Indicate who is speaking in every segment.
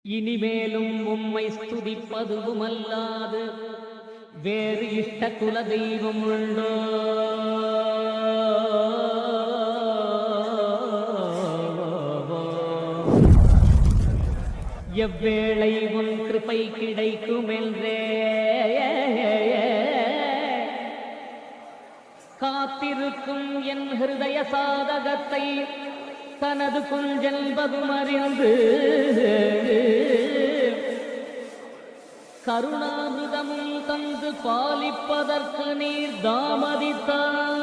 Speaker 1: இனிமேலும் உம்மை ஸ்துதிப்பதுவுமல்லாது வேறு இஷ்ட குல தெய்வம் உண்டோ? எவ்வேளை உன் கிருபை கிடைக்குமென்றே காத்திருக்கும் என் ஹிருதய சாதகத்தை தனது குஞ்செல்வதும் அறிந்து கருணாமிருதமும் தந்து பாலிப்பதற்கு நீர் தாமதித்தார்.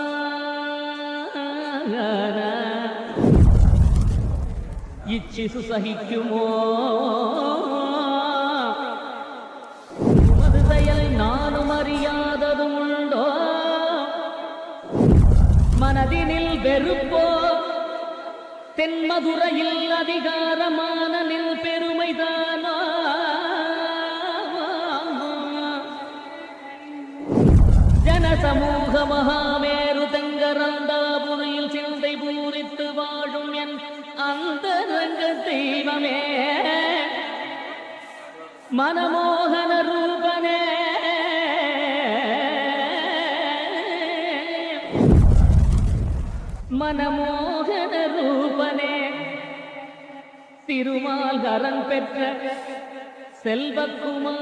Speaker 1: இச்சிசு சகிக்குமோ? உமது செயல் நானும் அறியாததும் உண்டோ? மனதினில் வெறுப்போ? தென்மதுரையில் அதிகாரமான நில் பெருமைதானா? ஜனசமூக மகாமேரு தெங்கரந்தாபுரியில் சிந்தை பூரித்து வாழும் என் அந்தரங்க தெய்வமே, மனமோகன ரூபனே, மனமோகன ரூபனே, திருமால்கரன் பெற்ற செல்வக்குமாரநிதி